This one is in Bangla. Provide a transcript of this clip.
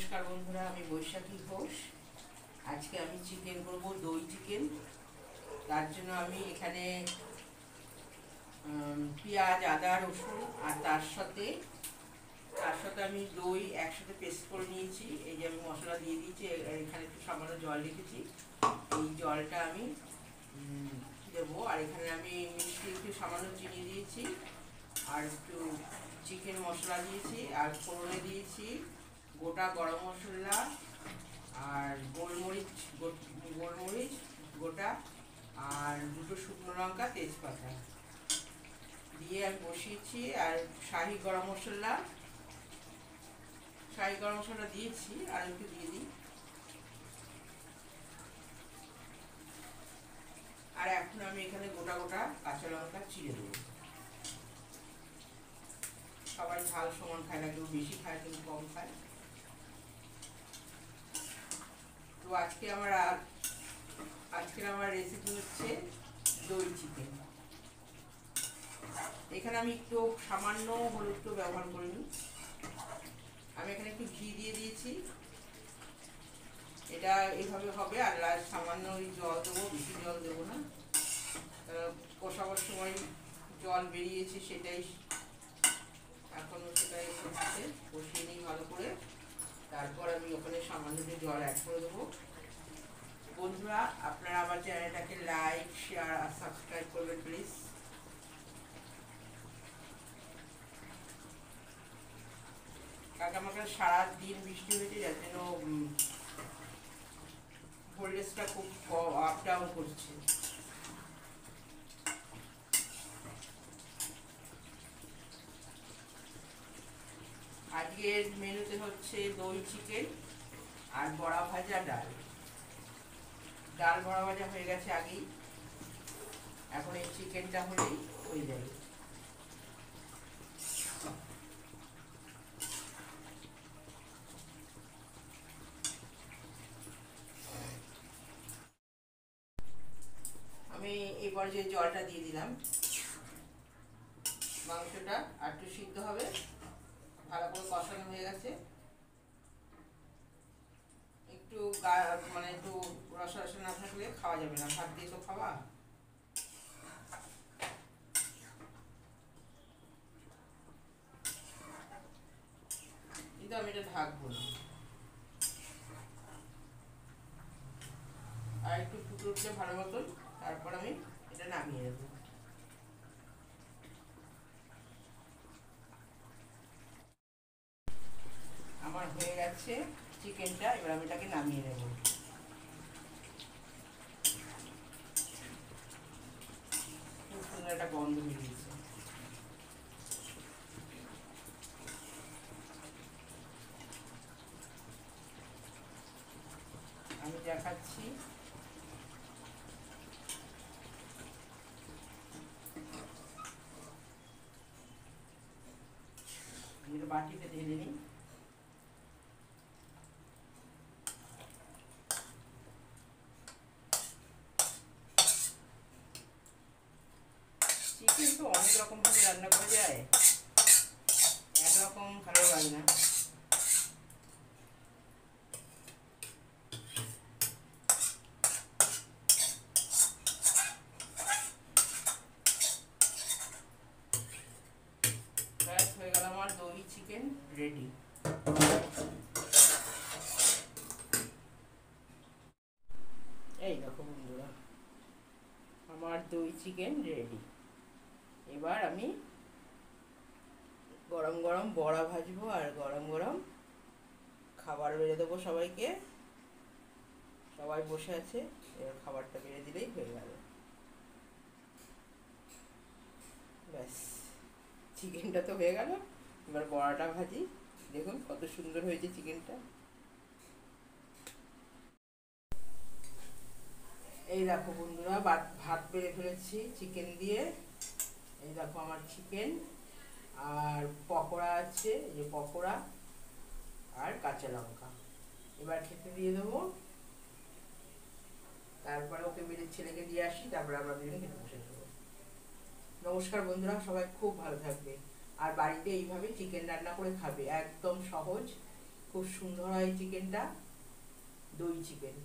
নমস্কার বন্ধুরা, আমি বৈশাখী ঘোষ। আজকে আমি চিকেন করব, দই চিকেন। তার জন্য আমি এখানে পেঁয়াজ, আদা, রসুন আর তার সাথে আমি দই একসাথে পেস্ট করে নিয়েছি। এই যে আমি মশলা দিয়ে দিয়েছি, এখানে একটু সামান্য জল রেখেছি। এই জলটা আমি দেবো। আর এখানে আমি মিষ্টি একটু সামান্য চিনি দিয়েছি, আর একটু চিকেন মশলা দিয়েছি, আর ফোড়নে দিয়েছি গোটা গরম মশলা আর গোলমরিচ গোটা, আর দুটো শুকনো লঙ্কা, তেজপাতা দিয়ে আমি বসিয়েছি। আর শাহি গরম মশলা দিয়েছি, আর একটু দিয়ে দিই। আর এখন আমি এখানে গোটা গোটা কাঁচা লঙ্কা চিড়ে দেবো। সবাই ঝাল সমান খায় না, কেউ বেশি খায়, কেউ কম খায়। তো আজকের আমার রেসিপি হচ্ছে দই চিকেন। এখানে আমি একটু সামান্য হলুদ ব্যবহার করিনি। আমি এখানে একটু ঘি দিয়ে দিয়েছি। এটা এইভাবে হবে। আর সামান্য জল দেবো, বেশি জল দেবো না। কষাবার সময় জল বেরিয়েছে, সেটাই হচ্ছে। কষিয়ে নিই ভালো করে। তারপর আমি ওখানে সামান্য জল অ্যাড করে দেবো। বন্ধুরা, আপনারা আমার চ্যানেলটাকে লাইক, শেয়ার আর সাবস্ক্রাইব করবেন প্লিজ। কারণ আমাকে সারাদিন বৃষ্টি হয়েছে, যার জন্য ভোল্টেজটা খুব আপ ডাউন করছে। আজকের মেনুতে হচ্ছে দই চিকেন আর বড়া ভাজা, ডাল বড়া ভাজা হয়ে গেছে আগেই। এখন এই চিকেনটা হলেই হয়ে যাবে। আমি এবার যে জলটা দিয়ে দিলাম, মাংসটা আর একটু সিদ্ধ হবে। ভালো করে কষানো হয়ে গেছে। একটু একটু রসা রসা না থাকলে খাওয়া যাবে না, ভাত দিয়ে তো খাওয়া। কিন্তু আমি এটা ঢাকবো না। আর একটু ফুটে উঠলে ভালো মতন, তারপর আমি এটা নামিয়ে দেবো। আমার হয়ে গেছে চিকেনটা, এবার আমি এটাকে নামিয়ে নেব। খুব সুন্দর একটা গন্ধ বেরিয়েছে। আমি দেখাচ্ছি। বাটিতে ঢেলে নিই। চিকেন তো অনেক রকম ভাবে রান্না করা যায়, একরকম ভালো লাগে না। হয়ে গেল আমার দই চিকেন রেডি। এই দেখো বন্ধুরা, আমার দই চিকেন রেডি। এবার আমি গরম গরম বড়া ভাজবো, আর গরম গরম খাবার বেড়ে দেবো সবাইকে। সবাই বসে আছে, এবার খাবারটা বেড়ে দিলেই হয়ে গেল। ব্যাস, চিকেনটা তো হয়ে গেল। এবার বড়াটা ভাজি। দেখুন কত সুন্দর হয়েছে চিকেনটা। এই দেখো বন্ধুরা, ভাত বেড়ে ফেলেছি চিকেন দিয়ে। এই দেখো আমার চিকেন, আর পকোড়া আছে, এই যে পকোড়া আর কাঁচা লঙ্কা। এবার খেতে দিয়ে দেবো। তারপরে ওকে মেরে ছেলেকে দিয়ে আসি, তারপরে আমরা দুজনে খেতে বসে যাবো। নমস্কার বন্ধুরা, সবাই খুব ভালো থাকবে। আর বাড়িতে এইভাবে চিকেন রান্না করে খাবে, একদম সহজ। খুব সুন্দর হয় চিকেনটা, দই চিকেন।